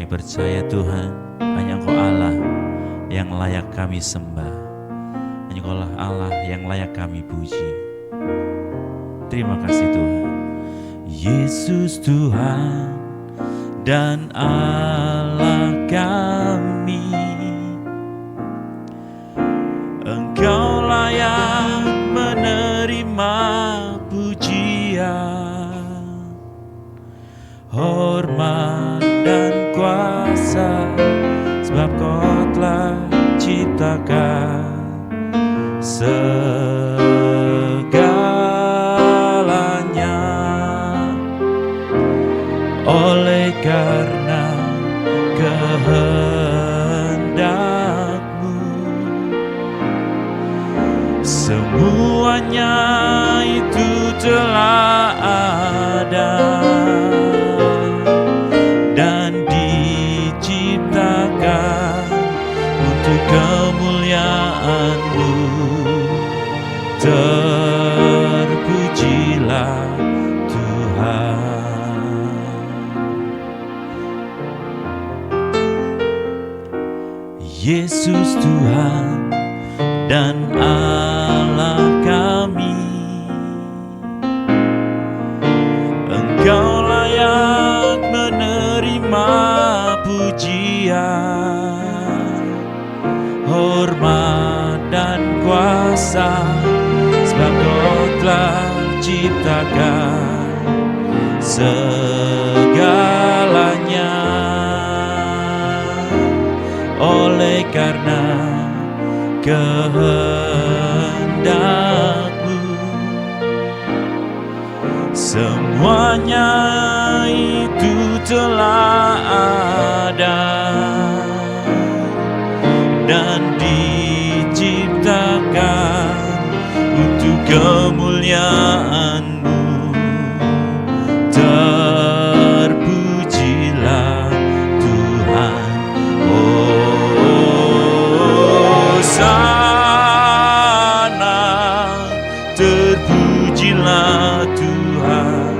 percaya Tuhan, hanya Engkau Allah yang layak kami sembah. Hanya Engkau Allah yang layak kami puji. Terima kasih Tuhan. Yesus Tuhan dan Allah kami, Engkau layak menerima pujian, hormat dan kuasa, sebab Kau telah ciptakan segalanya. Oleh karena kehendak-Mu, semuanya itu telah ada dan diciptakan untuk kemuliaan-Mu. Terpujilah Tuhan. Yesus Tuhan dan Allah kami, Engkau layak menerima pujian, hormat dan kuasa, sebab Kau telah ciptakan segalanya. Oleh karena kehendak-Mu, semuanya itu telah ada dan diciptakan untuk kemuliaan-Mu. Terpujilah Tuhan. Hosana, terpujilah Tuhan,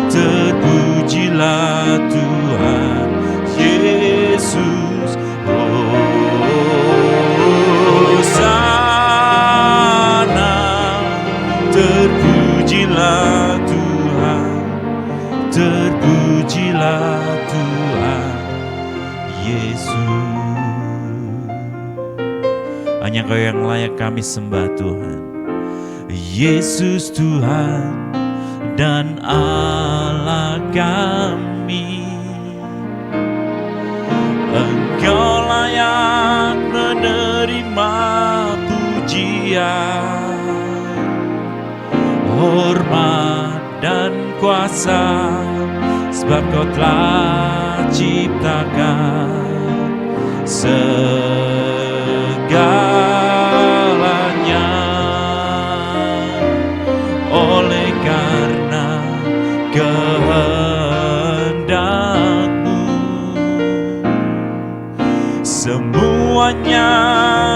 terpujilah Tuhan Yesus. Hosana, terpujilah Tuhan, terpujilah Tuhan Yesus. Hanya Kau yang layak kami sembah Tuhan. Yesus Tuhan dan Allah kami, Engkau layak menerima pujian, hormat dan kuasa, sebab Kau telah ciptakan segalanya. Oleh karena kehendak-Mu, semuanya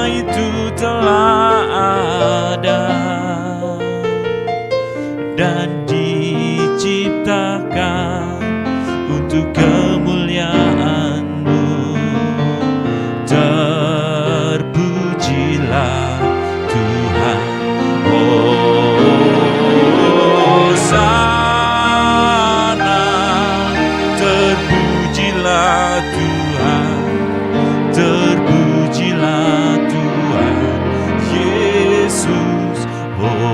itu telah ada dan diciptakan untuk kemuliaan-Mu. Terpujilah Tuhan. Hosana, terpujilah Tuhan, terpujilah Tuhan Yesus. Hosana,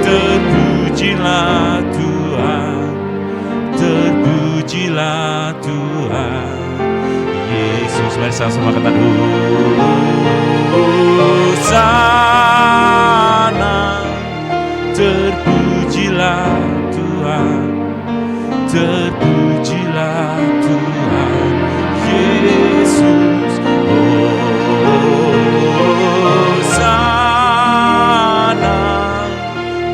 terpujilah Tuhan, terpujilah Tuhan Yesus. Mari sama-sama kata Hosana, terpujilah Tuhan, terpujilah Tuhan Yesus. Hosana,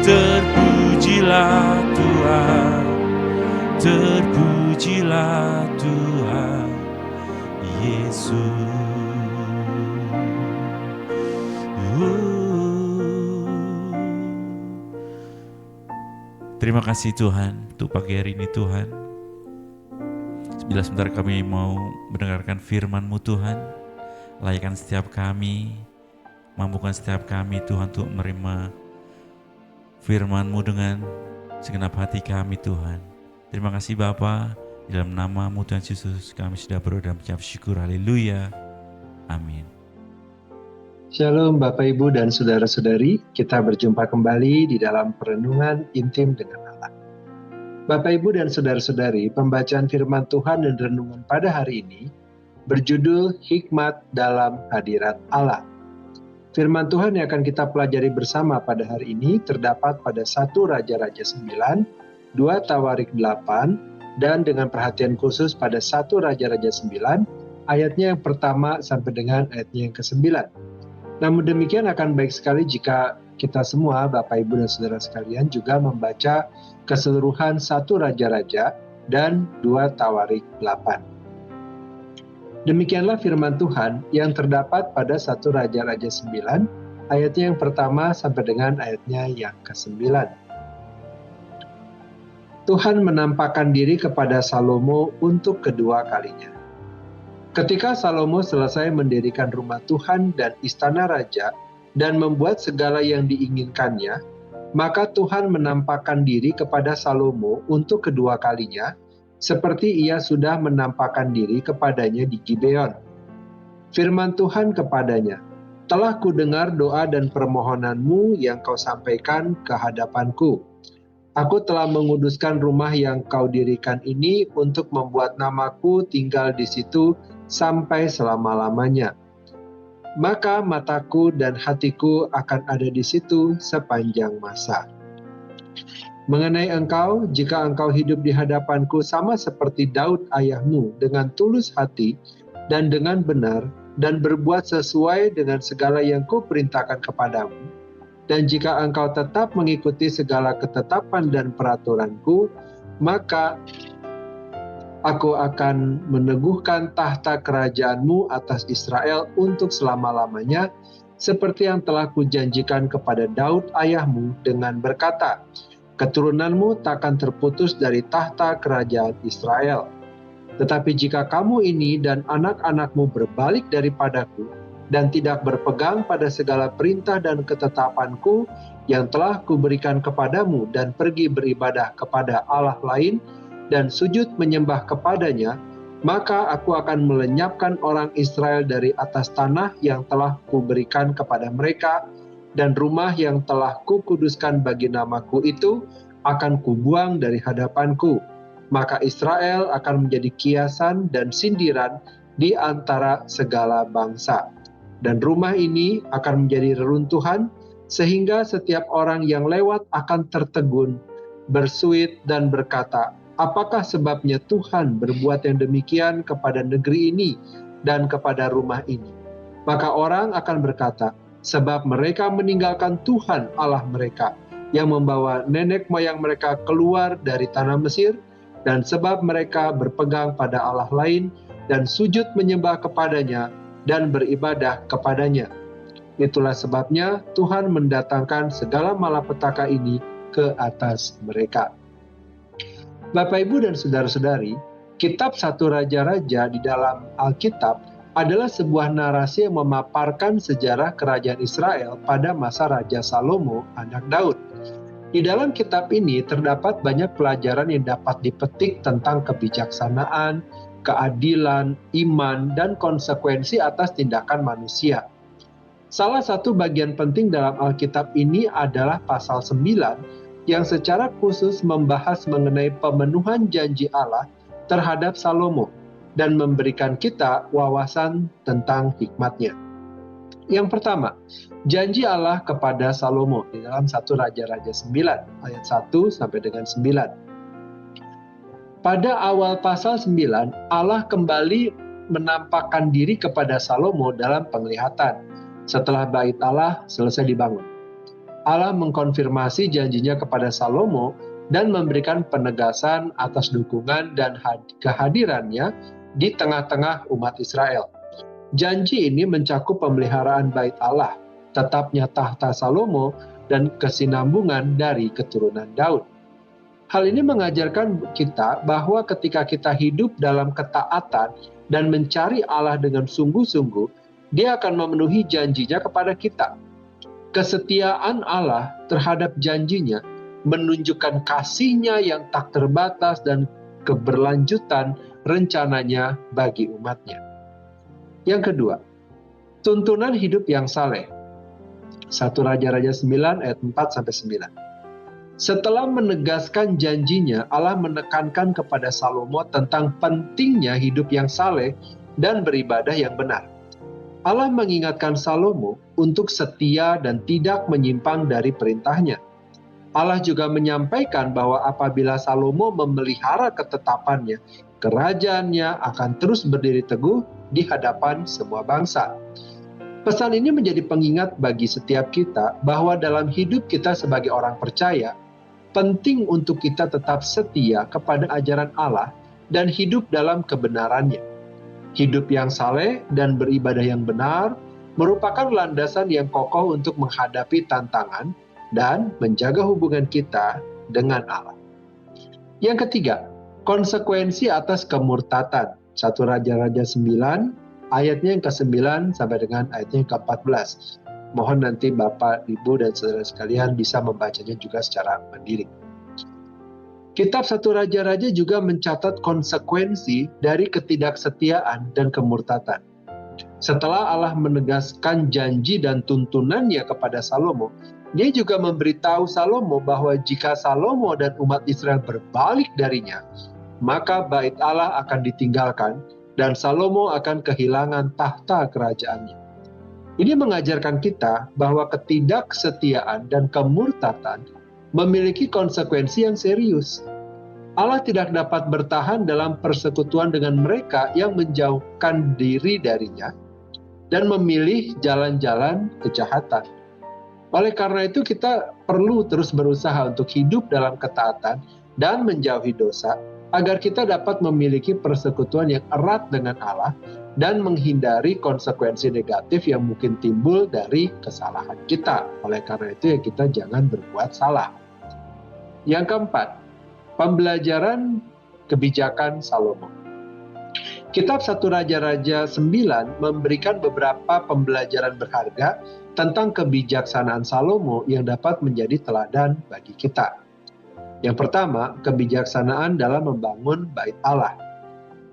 terpujilah Tuhan, terpujilah Tuhan Yesus. Terima kasih Tuhan untuk pagi hari ini Tuhan. Bila sebentar kami mau mendengarkan firman-Mu Tuhan, layakkan setiap kami, mampukan setiap kami Tuhan untuk menerima firman-Mu dengan segenap hati kami Tuhan. Terima kasih Bapa, di dalam nama-Mu Tuhan Yesus kami sudah berdoa dan mengucap syukur. Haleluya. Amin. Shalom Bapak Ibu dan Saudara-saudari, kita berjumpa kembali di dalam perenungan intim dengan Allah. Bapak Ibu dan Saudara-saudari, pembacaan firman Tuhan dan renungan pada hari ini berjudul Hikmat dalam Hadirat Allah. Firman Tuhan yang akan kita pelajari bersama pada hari ini terdapat pada 1 Raja-Raja 9, 2 Tawarik 8, dan dengan perhatian khusus pada 1 Raja-Raja 9, ayatnya yang pertama sampai dengan ayatnya yang ke-9. Namun demikian akan baik sekali jika kita semua, Bapak Ibu dan Saudara sekalian, juga membaca keseluruhan 1 Raja-Raja dan 2 Tawarik 8. Demikianlah firman Tuhan yang terdapat pada 1 Raja-Raja 9, ayatnya yang pertama sampai dengan ayatnya yang ke-9. Tuhan menampakkan diri kepada Salomo untuk kedua kalinya. Ketika Salomo selesai mendirikan rumah Tuhan dan istana raja dan membuat segala yang diinginkannya, maka Tuhan menampakkan diri kepada Salomo untuk kedua kalinya, seperti ia sudah menampakkan diri kepadanya di Gibeon. Firman Tuhan kepadanya, "Telah kudengar doa dan permohonanmu yang kau sampaikan ke hadapanku. Aku telah menguduskan rumah yang kau dirikan ini untuk membuat namaku tinggal di situ sampai selama-lamanya. Maka mataku dan hatiku akan ada di situ sepanjang masa. Mengenai engkau, jika engkau hidup di hadapanku sama seperti Daud ayahmu dengan tulus hati dan dengan benar dan berbuat sesuai dengan segala yang kuperintahkan kepadamu, dan jika engkau tetap mengikuti segala ketetapan dan peraturanku, maka Aku akan meneguhkan tahta kerajaanmu atas Israel untuk selama-lamanya, seperti yang telah kujanjikan kepada Daud ayahmu dengan berkata, keturunanmu takkan terputus dari tahta kerajaan Israel. Tetapi jika kamu ini dan anak-anakmu berbalik daripadaku, dan tidak berpegang pada segala perintah dan ketetapanku yang telah kuberikan kepadamu, dan pergi beribadah kepada Allah lain, dan sujud menyembah kepadanya, maka aku akan melenyapkan orang Israel dari atas tanah yang telah kuberikan kepada mereka, dan rumah yang telah kukuduskan bagi namaku itu akan kubuang dari hadapanku. Maka Israel akan menjadi kiasan dan sindiran di antara segala bangsa. Dan rumah ini akan menjadi reruntuhan, sehingga setiap orang yang lewat akan tertegun, bersuit dan berkata, apakah sebabnya Tuhan berbuat yang demikian kepada negeri ini dan kepada rumah ini? Maka orang akan berkata, sebab mereka meninggalkan Tuhan Allah mereka, yang membawa nenek moyang mereka keluar dari tanah Mesir, dan sebab mereka berpegang pada Allah lain, dan sujud menyembah kepadanya, dan beribadah kepadanya. Itulah sebabnya Tuhan mendatangkan segala malapetaka ini ke atas mereka. Bapak, Ibu, dan Saudara-saudari, kitab 1 Raja-Raja di dalam Alkitab adalah sebuah narasi yang memaparkan sejarah kerajaan Israel pada masa Raja Salomo, anak Daud. Di dalam kitab ini terdapat banyak pelajaran yang dapat dipetik tentang kebijaksanaan, keadilan, iman, dan konsekuensi atas tindakan manusia. Salah satu bagian penting dalam Alkitab ini adalah pasal 9, yang secara khusus membahas mengenai pemenuhan janji Allah terhadap Salomo dan memberikan kita wawasan tentang hikmatnya. Yang pertama, janji Allah kepada Salomo di dalam 1 Raja-Raja 9 ayat 1 sampai dengan 9. Pada awal pasal 9, Allah kembali menampakkan diri kepada Salomo dalam penglihatan setelah bait Allah selesai dibangun. Allah mengkonfirmasi janjinya kepada Salomo dan memberikan penegasan atas dukungan dan kehadirannya di tengah-tengah umat Israel. Janji ini mencakup pemeliharaan bait Allah, tetapnya tahta Salomo, dan kesinambungan dari keturunan Daud. Hal ini mengajarkan kita bahwa ketika kita hidup dalam ketaatan dan mencari Allah dengan sungguh-sungguh, Dia akan memenuhi janjinya kepada kita. Kesetiaan Allah terhadap janjinya menunjukkan kasih-Nya yang tak terbatas dan keberlanjutan rencananya bagi umat-Nya. Yang kedua, tuntunan hidup yang saleh. 1 Raja-Raja 9 ayat 4-9. Setelah menegaskan janjinya, Allah menekankan kepada Salomo tentang pentingnya hidup yang saleh dan beribadah yang benar. Allah mengingatkan Salomo untuk setia dan tidak menyimpang dari perintahnya. Allah juga menyampaikan bahwa apabila Salomo memelihara ketetapannya, kerajaannya akan terus berdiri teguh di hadapan semua bangsa. Pesan ini menjadi pengingat bagi setiap kita bahwa dalam hidup kita sebagai orang percaya, penting untuk kita tetap setia kepada ajaran Allah dan hidup dalam kebenarannya. Hidup yang saleh dan beribadah yang benar merupakan landasan yang kokoh untuk menghadapi tantangan dan menjaga hubungan kita dengan Allah. Yang ketiga, konsekuensi atas kemurtatan. 1 Raja-Raja 9, ayatnya yang ke-9 sampai dengan ayatnya yang ke-14. Mohon nanti Bapak, Ibu, dan saudara sekalian bisa membacanya juga secara mandiri. Kitab 1 Raja-Raja juga mencatat konsekuensi dari ketidaksetiaan dan kemurtatan. Setelah Allah menegaskan janji dan tuntunannya kepada Salomo, Dia juga memberitahu Salomo bahwa jika Salomo dan umat Israel berbalik darinya, maka bait Allah akan ditinggalkan dan Salomo akan kehilangan tahta kerajaannya. Ini mengajarkan kita bahwa ketidaksetiaan dan kemurtatan memiliki konsekuensi yang serius. Allah tidak dapat bertahan dalam persekutuan dengan mereka yang menjauhkan diri darinya dan memilih jalan-jalan kejahatan. Oleh karena itu kita perlu terus berusaha untuk hidup dalam ketaatan dan menjauhi dosa agar kita dapat memiliki persekutuan yang erat dengan Allah dan menghindari konsekuensi negatif yang mungkin timbul dari kesalahan kita. Oleh karena itu ya kita jangan berbuat salah. Yang keempat, pembelajaran kebijakan Salomo. Kitab 1 Raja-Raja 9 memberikan beberapa pembelajaran berharga tentang kebijaksanaan Salomo yang dapat menjadi teladan bagi kita. Yang pertama, kebijaksanaan dalam membangun bait Allah.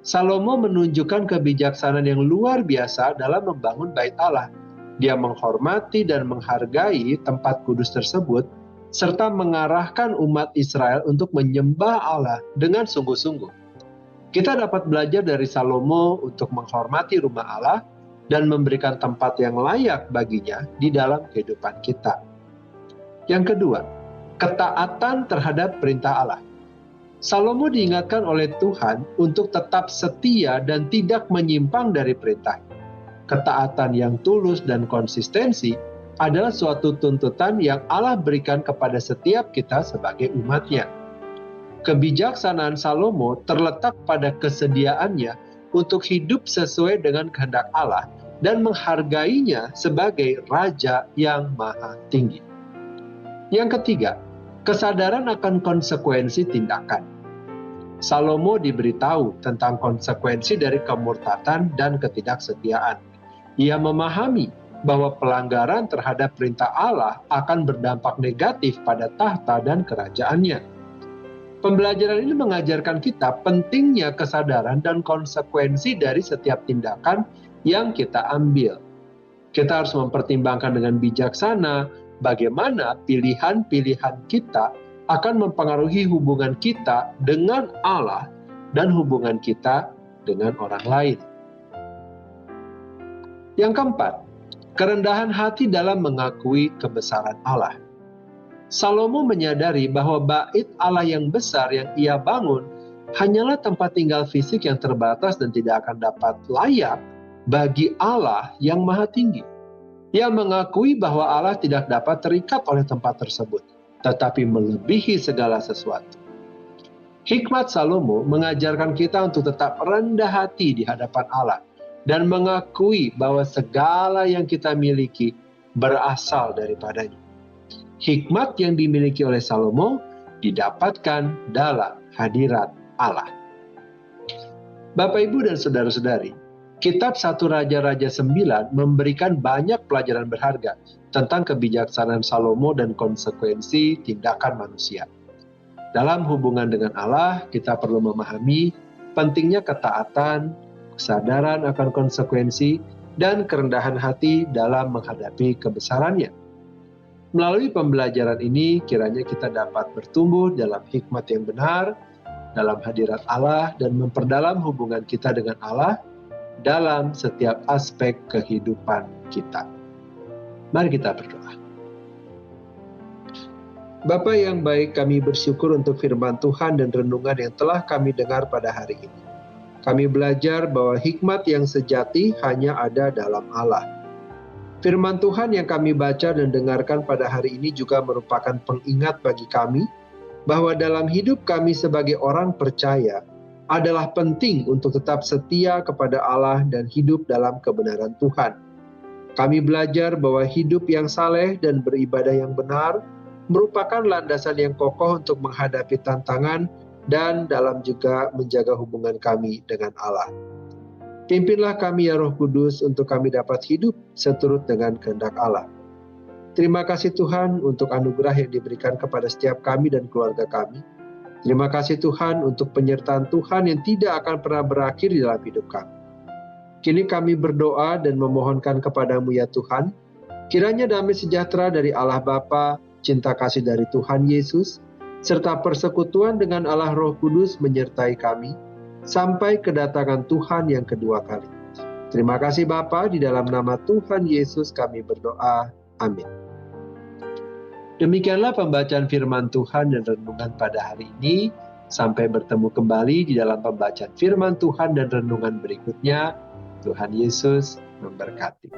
Salomo menunjukkan kebijaksanaan yang luar biasa dalam membangun bait Allah. Dia menghormati dan menghargai tempat kudus tersebut, serta mengarahkan umat Israel untuk menyembah Allah dengan sungguh-sungguh. Kita dapat belajar dari Salomo untuk menghormati rumah Allah dan memberikan tempat yang layak baginya di dalam kehidupan kita. Yang kedua, ketaatan terhadap perintah Allah. Salomo diingatkan oleh Tuhan untuk tetap setia dan tidak menyimpang dari perintah. Ketaatan yang tulus dan konsistensi adalah suatu tuntutan yang Allah berikan kepada setiap kita sebagai umat-Nya. Kebijaksanaan Salomo terletak pada kesediaannya untuk hidup sesuai dengan kehendak Allah dan menghargainya sebagai Raja yang Maha Tinggi. Yang ketiga, kesadaran akan konsekuensi tindakan. Salomo diberitahu tentang konsekuensi dari kemurtatan dan ketidaksetiaan. Ia memahami bahwa pelanggaran terhadap perintah Allah akan berdampak negatif pada tahta dan kerajaannya. Pembelajaran ini mengajarkan kita pentingnya kesadaran dan konsekuensi dari setiap tindakan yang kita ambil. Kita harus mempertimbangkan dengan bijaksana bagaimana pilihan-pilihan kita akan mempengaruhi hubungan kita dengan Allah dan hubungan kita dengan orang lain. Yang keempat, kerendahan hati dalam mengakui kebesaran Allah. Salomo menyadari bahwa bait Allah yang besar yang ia bangun hanyalah tempat tinggal fisik yang terbatas dan tidak akan dapat layak bagi Allah yang Maha Tinggi. Ia mengakui bahwa Allah tidak dapat terikat oleh tempat tersebut, tetapi melebihi segala sesuatu. Hikmat Salomo mengajarkan kita untuk tetap rendah hati di hadapan Allah dan mengakui bahwa segala yang kita miliki berasal daripadanya. Hikmat yang dimiliki oleh Salomo didapatkan dalam hadirat Allah. Bapak, Ibu, dan saudara-saudari, kitab 1 Raja-Raja 9 memberikan banyak pelajaran berharga tentang kebijaksanaan Salomo dan konsekuensi tindakan manusia. Dalam hubungan dengan Allah, kita perlu memahami pentingnya ketaatan, kesadaran akan konsekuensi, dan kerendahan hati dalam menghadapi kebesarannya. Melalui pembelajaran ini, kiranya kita dapat bertumbuh dalam hikmat yang benar, dalam hadirat Allah, dan memperdalam hubungan kita dengan Allah dalam setiap aspek kehidupan kita. Mari kita berdoa. Bapa yang baik, kami bersyukur untuk firman Tuhan dan renungan yang telah kami dengar pada hari ini. Kami belajar bahwa hikmat yang sejati hanya ada dalam Allah. Firman Tuhan yang kami baca dan dengarkan pada hari ini juga merupakan pengingat bagi kami bahwa dalam hidup kami sebagai orang percaya adalah penting untuk tetap setia kepada Allah dan hidup dalam kebenaran Tuhan. Kami belajar bahwa hidup yang saleh dan beribadah yang benar merupakan landasan yang kokoh untuk menghadapi tantangan dan dalam juga menjaga hubungan kami dengan Allah. Pimpinlah kami ya Roh Kudus untuk kami dapat hidup seturut dengan kehendak Allah. Terima kasih Tuhan untuk anugerah yang diberikan kepada setiap kami dan keluarga kami. Terima kasih Tuhan untuk penyertaan Tuhan yang tidak akan pernah berakhir di dalam hidup kami. Kini kami berdoa dan memohonkan kepadamu ya Tuhan, kiranya damai sejahtera dari Allah Bapa, cinta kasih dari Tuhan Yesus, serta persekutuan dengan Allah Roh Kudus menyertai kami, sampai kedatangan Tuhan yang kedua kali. Terima kasih Bapa, di dalam nama Tuhan Yesus kami berdoa. Amin. Demikianlah pembacaan firman Tuhan dan renungan pada hari ini. Sampai bertemu kembali di dalam pembacaan firman Tuhan dan renungan berikutnya. Tuhan Yesus memberkati.